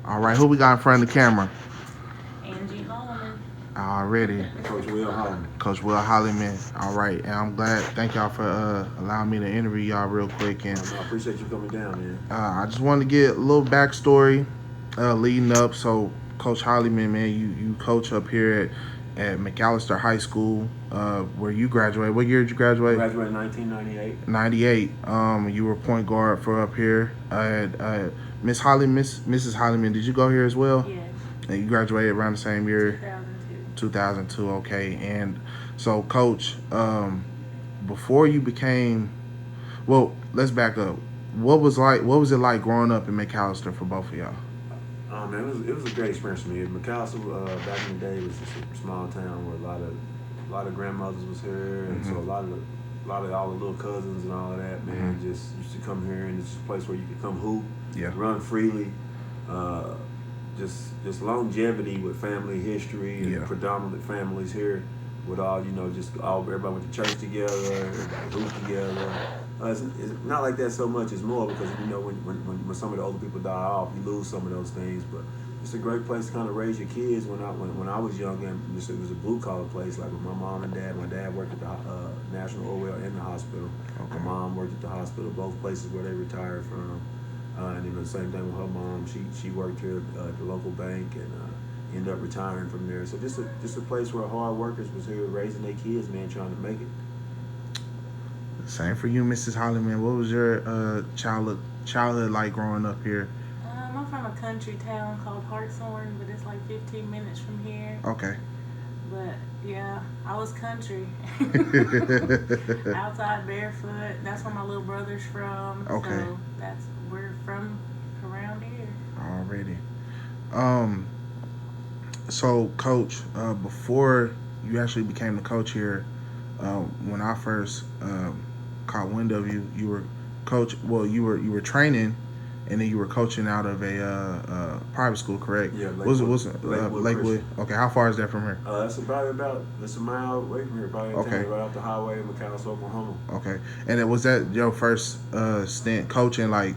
All right, who we got in front of the camera? Angie Holliman. Already. Coach Will Holland. Coach Will Holyman. All right, and I'm glad. Thank y'all for allowing me to interview y'all real quick. And No, I appreciate you coming down, man. I just wanted to get a little backstory leading up. So, Coach Holyman, man, you coach up here at McAllister High School, where you graduated. What year did you graduate? Graduated in 1998. 98. You were point guard for up here. Miss Mrs. Holyman, did you go here as well? Yes. And you graduated around the same year. 2002. 2002. Okay, and so, Coach, before you became, well, let's back up. What was it like growing up in McAllister for both of y'all? Man, it was a great experience for me. McAllister, back in the day, was just a small town where a lot of grandmothers was here, and so a lot of all the little cousins and all of that, man, just used to come here, and it's a place where you could come hoop, run freely, just longevity with family history and predominant families here. With all, everybody went to church together, everybody hooped together. It's not like that so much. It's more because when some of the older people die off, you lose some of those things. But it's a great place to kind of raise your kids. When I was young, and it was a blue collar place. Like with my mom and dad. My dad worked at the National Oil and the hospital. Okay. My mom worked at the hospital, both places where they retired from. And then the same thing with her mom. She worked here at the local bank and ended up retiring from there. So just a place where hard workers was here raising their kids, man, trying to make it. Same for you, Mrs. Holyman. What was your childhood like growing up here? I'm from a country town called Hartshorn, but it's like 15 minutes from here. Okay. But yeah, I was country. Outside barefoot. That's where my little brother's from. Okay. So we're from around here. Already. So, Coach, before you actually became the coach here, when I first caught wind of you, you were coach. Well, you were training, and then you were coaching out of a private school, correct? Yeah, Lakewood. Okay, how far is that from here? That's it's a mile away from here. Probably right off the highway in McAllister, Oklahoma. Okay, and was that your first stint coaching, like?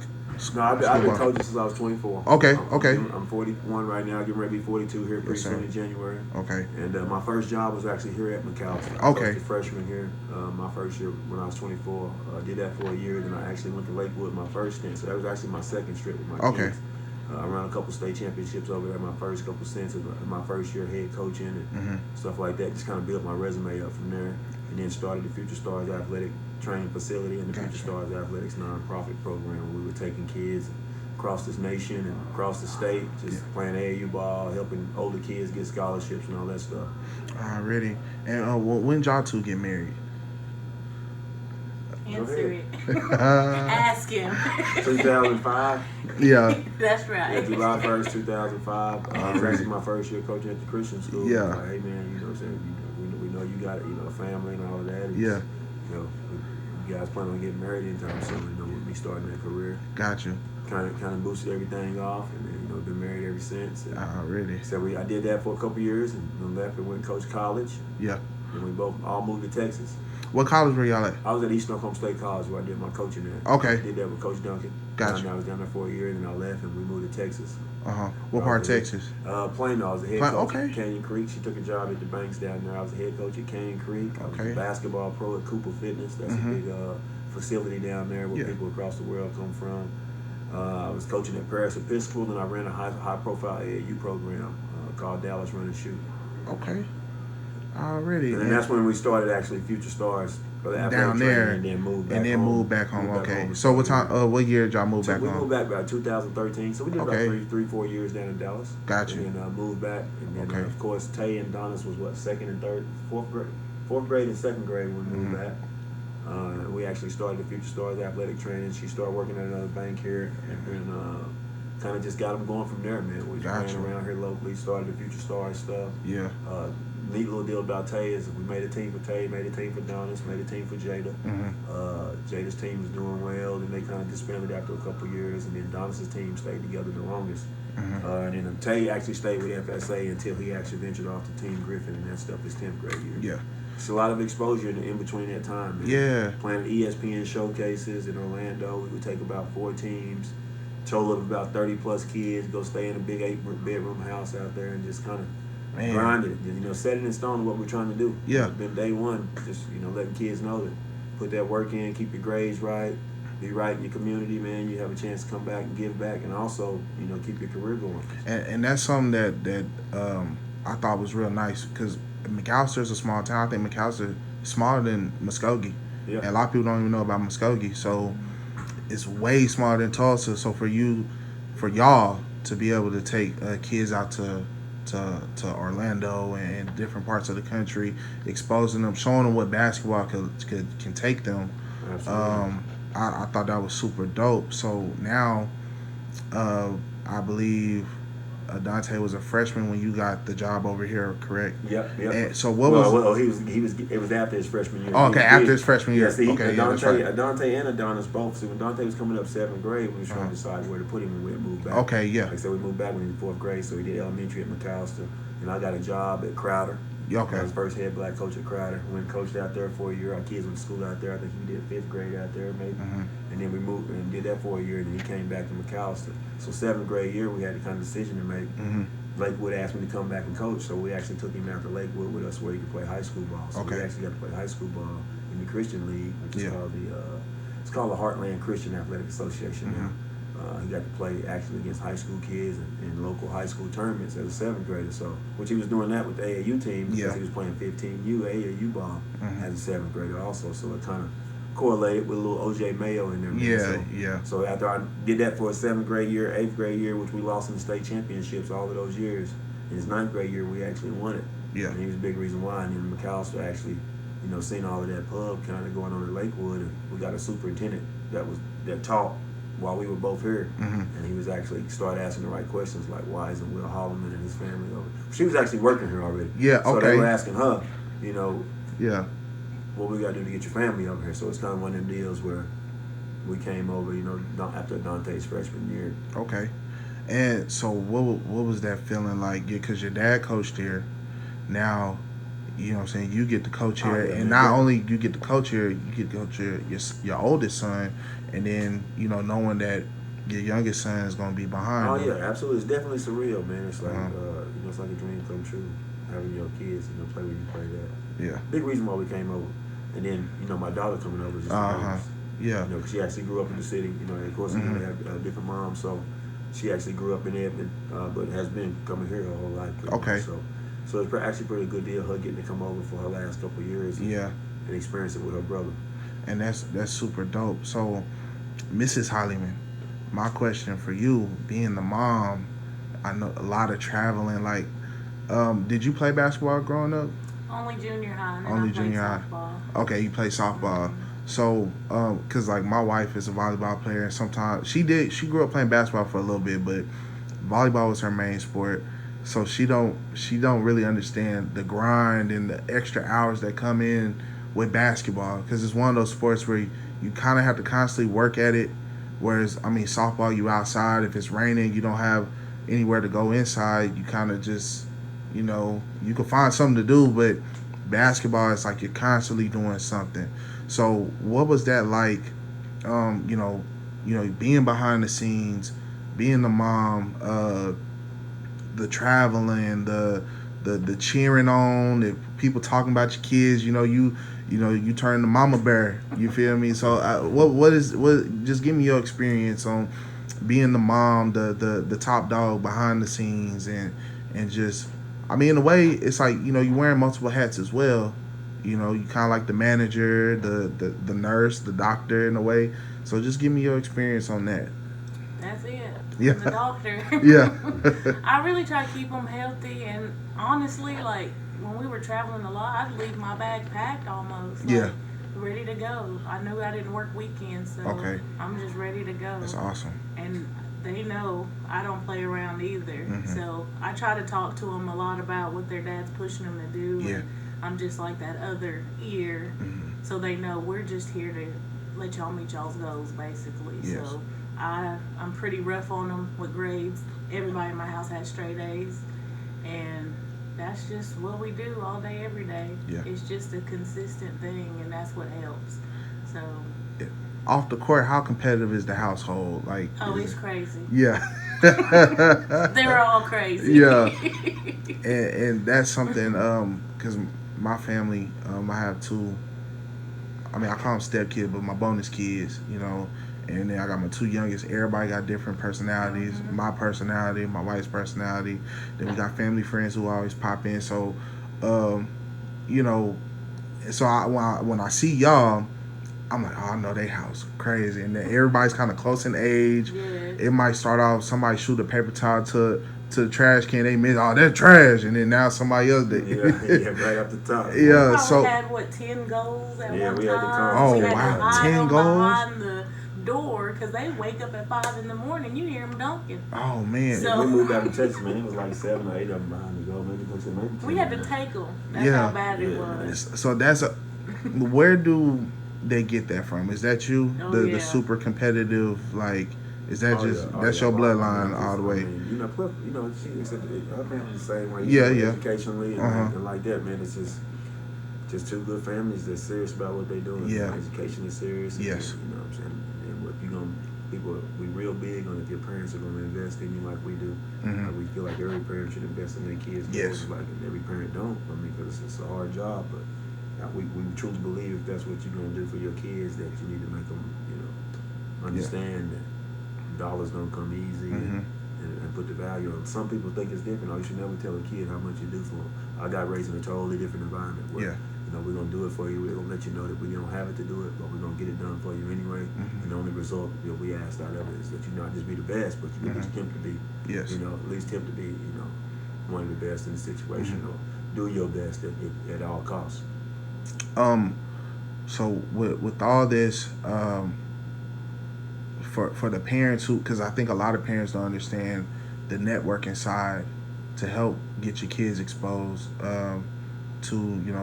No, I've been coaching since I was 24. Okay. I'm 41 right now, getting ready to be 42 here pretty soon in January. Okay. And my first job was actually here at McAllister. Okay. I was a freshman here my first year when I was 24. I did that for a year, then I actually went to Lakewood my first stint. So that was actually my second trip with my kids. I ran a couple state championships over there my first couple stints in my first year head coaching and stuff like that. Just kind of built my resume up from there. And then started the Future Stars Athletic Training Facility and the Future Stars Athletics nonprofit program. We were taking kids across this nation and across the state, just playing AAU ball, helping older kids get scholarships and all that stuff. Already. And when did y'all two get married? Answer it. Ask him. 2005. Yeah. That's right. Yeah, July 1st, 2005. It was actually my first year coaching at the Christian school. Yeah. Like, hey, man, you know what I'm saying? We know you got a family and all of that. Yeah. You guys plan on getting married anytime soon, with me starting that career. Got you. Kind of boosted everything off, and then, been married ever since. Already. So I did that for a couple years, and then left and went and coached college. Yeah. And we both all moved to Texas. What college were y'all at? I was at Eastern Oklahoma State College where I did my coaching at. Okay. I did that with Coach Duncan. Gotcha. I was down there for a year, and then I left, and we moved to Texas. What part of Texas? Plano. I was the head coach Okay. at Canyon Creek. She took a job at the banks down there. I was the head coach at Canyon Creek. I was a basketball pro at Cooper Fitness. That's a big facility down there where people across the world come from. I was coaching at Paris Episcopal, and I ran a high-profile AAU program called Dallas Run and Shoot. Okay. Already. And that's when we started actually Future Stars down there, and then moved back home. Okay. So what time? What year did y'all move back home? We moved back about 2013. So we did about 3-4 years down in Dallas. Gotcha. And then moved back, and then of course Tay and Donis was second and third, fourth grade and second grade when we moved back. We actually started the Future Stars Athletic Training. She started working at another bank here, and then kind of just got them going from there, man. We just ran around here locally, started the Future Stars stuff. Yeah. Neat little deal about Tay is we made a team for Tay, made a team for Donis, made a team for Jada. Jada's team was doing well, and they kind of disbanded after a couple years, and then Donis's team stayed together the longest. And then Tay actually stayed with FSA until he actually ventured off to Team Griffin, and that stuff his 10th grade year. Yeah. It's a lot of exposure in between that time, man. Yeah. Playing ESPN showcases in Orlando, we would take about 4 teams total of about 30 plus kids, go stay in a big 8-bedroom house out there and just kind of grind it. You know, set it in stone what we're trying to do. Yeah. It's been day one, just, you know, letting kids know that put that work in, keep your grades right, be right in your community, man. You have a chance to come back and give back, and also, you know, keep your career going. And that's something that I thought was real nice because McAllister's a small town. I think McAllister is smaller than Muskogee. Yeah. And a lot of people don't even know about Muskogee. So it's way smaller than Tulsa. So for y'all to be able to take kids out to Orlando and different parts of the country, exposing them, showing them what basketball can take them. Absolutely. I thought that was super dope. So now, I believe Dante was a freshman when you got the job over here, correct? Yep. And so what was? Well, he was. It was after his freshman year. Oh, okay, after his freshman year. Yeah, see, okay, Dante, that's right. Dante and Adonis both. See, when Dante was coming up 7th grade, we was trying to decide where to put him, and we had moved back. Okay, yeah. Like I said, we moved back when he was in 4th grade, so he did elementary at McAllister, and I got a job at Crowder. Okay. I was first head black coach at Crowder. Went and coached out there for a year. Our kids went to school out there. I think he did 5th grade out there, maybe. Mm-hmm. And then we moved and did that for a year, and then he came back to McAllister. So 7th grade year, we had the kind of decision to make. Mm-hmm. Lakewood asked me to come back and coach, so we actually took him out to Lakewood with us where he could play high school ball. So Okay. we actually got to play high school ball in the Christian League, which is called the Heartland Christian Athletic Association Mm-hmm. now. He got to play actually against high school kids in local high school tournaments as a 7th grader. So, which he was doing that with the AAU team because he was playing 15U AAU ball as a 7th grader also. So it kind of correlated with a little OJ Mayo in there. Man. So after I did that for a 7th grade year, 8th grade year, which we lost in the state championships all of those years, in his 9th grade year we actually won it. Yeah. And he was a big reason why. And then McAllister actually, you know, seen all of that pub kind of going on in Lakewood, and we got a superintendent that taught while we were both here, and he was actually started asking the right questions like, why isn't Will Holiman and his family over? She was actually working here already. Yeah, so okay. they were asking her, you know, what we got to do to get your family over here. So it's kind of one of them deals where we came over, you know, after Dante's freshman year. Okay. And so what was that feeling like? Because your dad coached here. Now, you know what I'm saying, you get to coach here. And not only you get to coach here, you get to coach your oldest son. And then, you know, knowing that your youngest son is going to be behind. Oh, yeah, absolutely. It's definitely surreal, man. It's like, you know, it's like a dream come true, having your kids, you know, play where you play that. Yeah. Big reason why we came over. And then, you know, my daughter coming over just yeah. You know, 'cause she actually grew up in the city. You know, of course, we have different moms, so she actually grew up in Edmond, but has been coming here her whole life. Okay. So it's actually pretty good deal, her getting to come over for her last couple of years. And experience it with her brother. And that's super dope. So, Mrs. Holyman, my question for you, being the mom, I know a lot of traveling. Like, did you play basketball growing up? Only junior high. And Only I played junior high. softball. Okay, you play softball. So, cause like my wife is a volleyball player, and sometimes she grew up playing basketball for a little bit, but volleyball was her main sport. So she don't really understand the grind and the extra hours that come in with basketball, because it's one of those sports where you kind of have to constantly work at it. Whereas, I mean, softball, you outside. If it's raining, you don't have anywhere to go inside. You kind of just, you know, you can find something to do, but basketball, it's like you're constantly doing something. So what was that like, you know, being behind the scenes, being the mom, the traveling, the cheering on, the people talking about your kids, you turn the mama bear, you feel me? So just give me your experience on being the mom, the top dog behind the scenes, and just, I mean, in a way, it's like, you're wearing multiple hats as well. You kind of like the manager, the nurse, the doctor in a way. So just give me your experience on that. That's it. Yeah. The doctor. Yeah. I really try to keep them healthy, and honestly, like, when we were traveling a lot, I'd leave my bag packed almost. Like, ready to go. I knew I didn't work weekends, so I'm just ready to go. That's awesome. And they know I don't play around either. Mm-hmm. So I try to talk to them a lot about what their dad's pushing them to do. Yeah. And I'm just like that other ear, so they know we're just here to let y'all meet y'all's goals, basically. Yes. So I'm pretty rough on them with grades. Everybody in my house has straight A's, and that's just what we do all day, every day. Yeah. It's just a consistent thing, and that's what helps. So off the court, how competitive is the household? Like, oh, it's crazy. Yeah. They're all crazy. Yeah. And that's something, because my family, I have two. I mean, I call them step kids, but my bonus kids, and then I got my two youngest. Everybody got different personalities. Mm-hmm. My personality, my wife's personality. Then we got family friends who always pop in. So, um, you know, so when I see y'all, I'm like, oh, I know they house crazy, and then everybody's kind of close in age. Yes. It might start off somebody shoot a paper towel to the trash can. They miss, oh, that's trash, and then now somebody else did. Yeah, right up the top. Yeah, we so had 10 goals at yeah, one we time. had the time. Oh, We had wow, to hide 10 them goals? behind the door because they wake up at 5 in the morning. You hear them dunking. Oh man. So- We moved out to Texas, man. It was like 7 or 8 of them behind the goal. Maybe 10. We had to take them. That's Yeah. how bad it was. So that's where do they get that from? Is that you, Oh, the yeah. super competitive? Like, is that that's your bloodline all the way? I mean, plus, she accepted her family's the same way. Yeah. Educationally and like that, man. It's just two good families that's serious about what they're doing. Yeah. Education is serious. Yes. And, you know what I'm saying? And if you're gonna we real big on if your parents are gonna invest in you like we do. Mm-hmm. We feel like every parent should invest in their kids. Yes. Like every parent don't. I mean, because it's a hard job, but we truly believe if that's what you're gonna do for your kids, that you need to make them, understand that dollars don't come easy. Mm-hmm. And put the value on. Some people think it's different. You should never tell a kid how much you do for them. I got raised in a totally different environment where, we're going to do it for you. We're going to let you know that we don't have it to do it, but we're going to get it done for you anyway. Mm-hmm. And the only result that we asked out of it is that you not just be the best, but you at least attempt to be, at least attempt to be, one of the best in the situation, or do your best at all costs. So with all this, for the parents because I think a lot of parents don't understand the networking side to help get your kids exposed to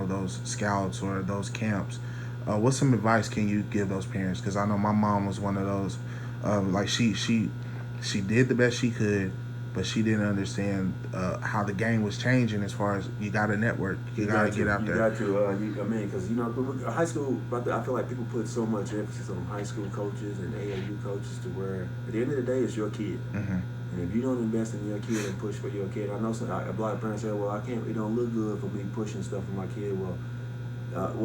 those scouts or those camps. What's some advice can you give those parents? Because I know my mom was one of those. Like she did the best she could, but she didn't understand how the game was changing. As far as you got to network, you got to get out there. You got to. Because high school. I feel like people put so much emphasis on high school coaches and AAU coaches to where at the end of the day, it's your kid. Mm-hmm. And if you don't invest in your kid and push for your kid, I know a lot of parents say, "Well, I can't. It don't look good for me pushing stuff for my kid." Well,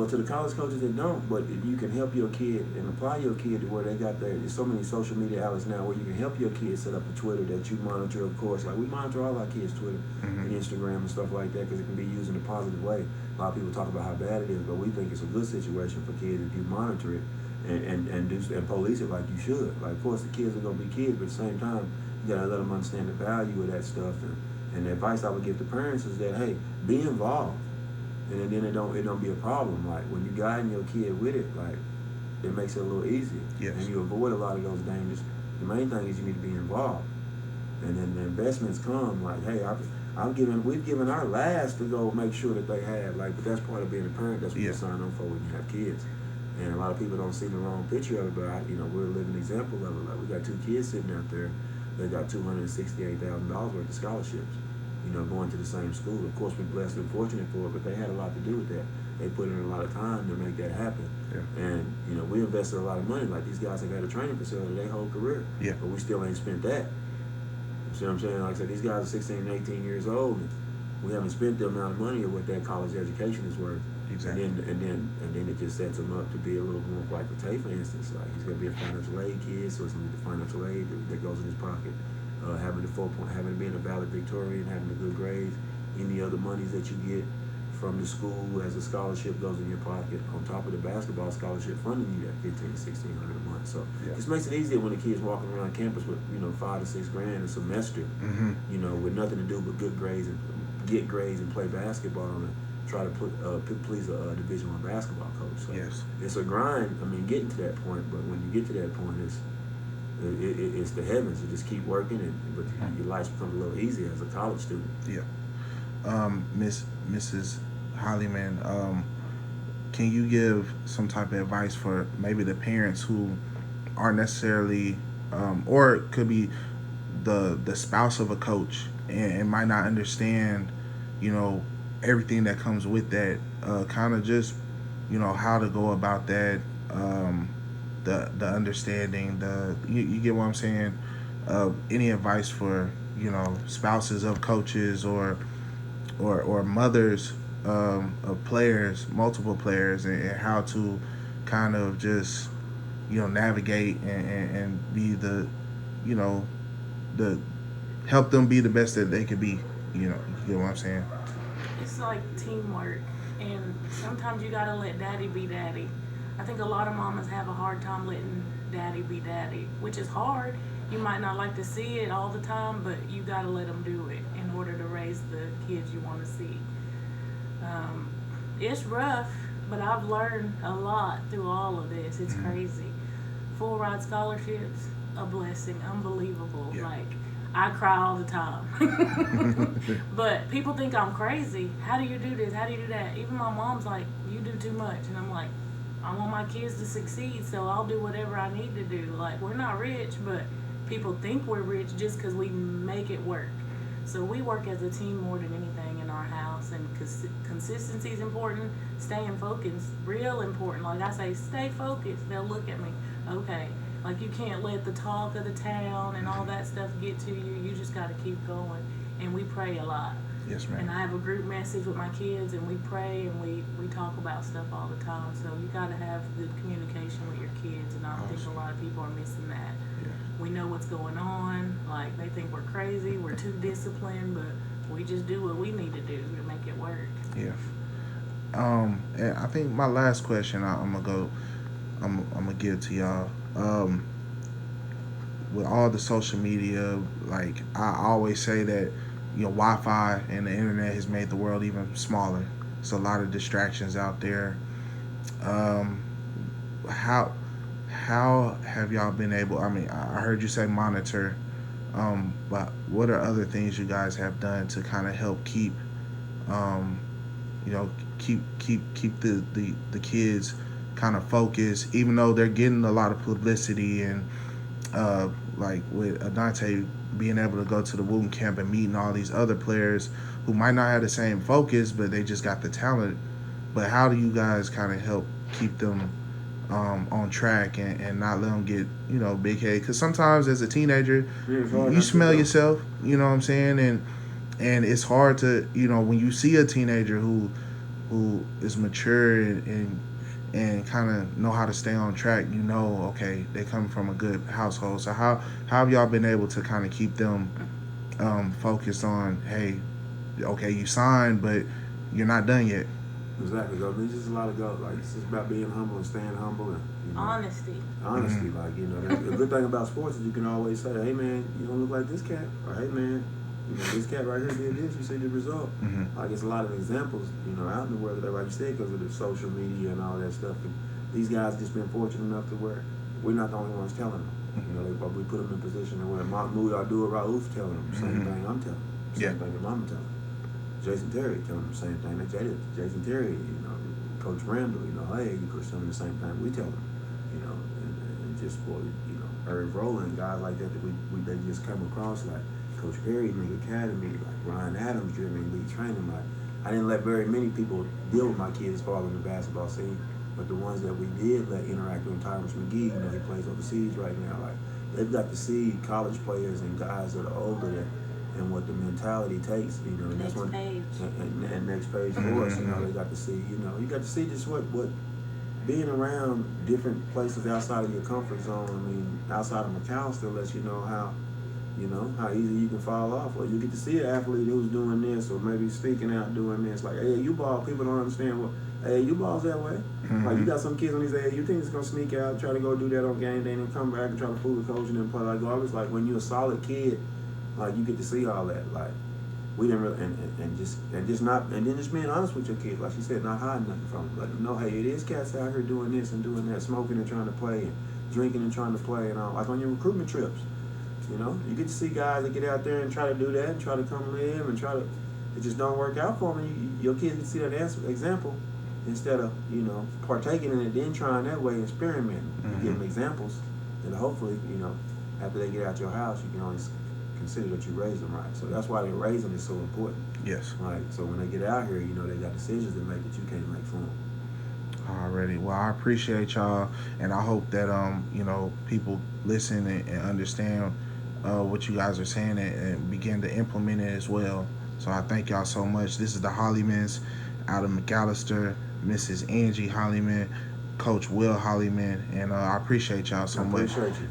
to the college coaches, they don't. But if you can help your kid and apply your kid to where they got there's so many social media outlets now where you can help your kid set up a Twitter that you monitor, of course. Like we monitor all our kids' Twitter and Instagram and stuff like that because it can be used in a positive way. A lot of people talk about how bad it is, but we think it's a good situation for kids if you monitor it and police it like you should. Like, of course, the kids are gonna be kids, but at the same time, you gotta let them understand the value of that stuff. And the advice I would give to parents is that, hey, be involved. And then it don't be a problem. Like when you guiding your kid with it, like it makes it a little easier. Yes. And you avoid a lot of those dangers. The main thing is you need to be involved. And then the investments come like, hey, we've given our last to go make sure that they have, but that's part of being a parent. That's what you sign on for when you have kids. And a lot of people don't see the wrong picture of it, but we're a living example of it. Like we got two kids sitting out there that got $268,000 worth of scholarships. Going to the same school. Of course, we're blessed and fortunate for it, but they had a lot to do with that. They put in a lot of time to make that happen. Yeah. And, we invested a lot of money. Like, these guys have had a training facility their whole career. Yeah. But we still ain't spent that. You see what I'm saying? Like I said, these guys are 16 and 18 years old, and we haven't spent the amount of money of what that college education is worth. Exactly. And then it just sets him up to be a little more like for Tay, for instance. Like, he's going to be a financial aid kid, so it's going to be the financial aid that goes in his pocket. Having been a valedictorian, having the good grades, any other monies that you get from the school as a scholarship goes in your pocket on top of the basketball scholarship funding you at $1,500-$1,600 a month. So this makes it easier when the kids walking around campus with $5 to $6 grand a semester, with nothing to do but good grades and get grades and play basketball and try to please a Division I basketball coach. So it's a grind. I mean, getting to that point, but when you get to that point, it's the heavens. You just keep working, but your life becomes a little easier as a college student. Yeah. Mrs. Holyman, can you give some type of advice for maybe the parents who aren't necessarily, or it could be the spouse of a coach and might not understand, everything that comes with that, kind of just, how to go about that, the understanding, you get what I'm saying. Any advice for spouses of coaches or mothers of players, multiple players, and how to kind of just navigate and be you know the help them be the best that they could be. You get what I'm saying? It's like teamwork, and sometimes you gotta let daddy be daddy. I think a lot of mamas have a hard time letting daddy be daddy, which is hard. You might not like to see it all the time, but you gotta let them do it in order to raise the kids you want to see. It's rough, but I've learned a lot through all of this. It's crazy. Full ride scholarships, a blessing, unbelievable. Yeah. Like, I cry all the time. But people think I'm crazy. How do you do this? How do you do that? Even my mom's like, you do too much. And I'm like, I want my kids to succeed, so I'll do whatever I need to do. Like, we're not rich, but people think we're rich just because we make it work. So we work as a team more than anything in our house, and consistency is important. Staying focused, real important. Like I say, stay focused. They'll look at me. Okay. Like, you can't let the talk of the town and all that stuff get to you. You just got to keep going. And we pray a lot. Yes, ma'am. And I have a group message with my kids, and we pray and we talk about stuff all the time. So you got to have good communication with your kids, and I think a lot of people are missing that. Yeah. We know what's going on. Like, they think we're crazy, we're too disciplined, but we just do what we need to do to make it work. Yeah. And I think my last question I'm gonna give to y'all. With all the social media, like I always say that Wi-Fi and the internet has made the world even smaller. It's a lot of distractions out there. How have y'all been able? I mean, I heard you say monitor, but what are other things you guys have done to kind of help keep, keep the kids kind of focused, even though they're getting a lot of publicity and like with Adante being able to go to the Wooten camp and meeting all these other players who might not have the same focus, but they just got the talent. But how do you guys kind of help keep them on track and not let them get big head? Because sometimes as a teenager, you smell yourself. You know what I'm saying? And it's hard to when you see a teenager who is mature and kind of know how to stay on track, okay, they come from a good household. So how have y'all been able to kind of keep them focused on, hey, okay, you signed, but you're not done yet? Exactly. There's just a lot of go. Like, it's just about being humble and staying humble and Honesty. Honesty, like the good thing about sports is you can always say, hey man, you don't look like this cat, or hey man, this cat right here did this. You see the result. Like, it's a lot of examples, out in the world that, like you said, because of the social media and all that stuff. And these guys just been fortunate enough to where we're not the only ones telling them. We put them in a position where Mahmoud Abdul-Rauf telling them the same thing I'm telling them, the same thing that Mama telling them. Jason Terry telling them the same thing that Jason Terry, Coach Randall, hey, you put some of the same thing we tell them, and just for Irv Rowland, guys like that they just come across, like Coach Perry in the academy, like Ryan Adams during league training. Like, I didn't let very many people deal with my kids as far as in the basketball scene, but the ones that we did let interact with Tyrus McGee, he plays overseas right now. Like, they've got to see college players and guys that are older and what the mentality takes, and that's what and next page for us. They got to see, you got to see just what being around different places outside of your comfort zone. I mean, outside of McAllister lets you know how easy you can fall off. Or you get to see an athlete who's doing this, or maybe speaking out doing this. Like, hey, you ball, people don't understand what. Hey, you ball's that way. Like, you got some kids on these age, you think it's gonna sneak out, try to go do that on game day, and then come back and try to fool the coach and then play like garbage. Like, when you're a solid kid, like, you get to see all that. Like, we didn't really, and then just being honest with your kids, like she said, not hiding nothing from them. Let them know, hey, it is cats out here doing this and doing that, smoking and trying to play, and drinking and trying to play, and all. Like on your recruitment trips, you get to see guys that get out there and try to do that and try to come live and it just don't work out for them. Your kids can see that example instead of partaking in it, then trying that way and experimenting. You give them examples, and hopefully after they get out your house, you can always consider that you raised them right. So that's why their raising is so important. Yes. Right. So when they get out here, they got decisions to make that you can't make for them. Already. Well, I appreciate y'all, and I hope that people listen and understand what you guys are saying and begin to implement it as well. So I thank y'all so much. This is the Holimans out of McAllister, Mrs. Angie Holyman, Coach Will Holyman, and I appreciate y'all so much. Appreciate you.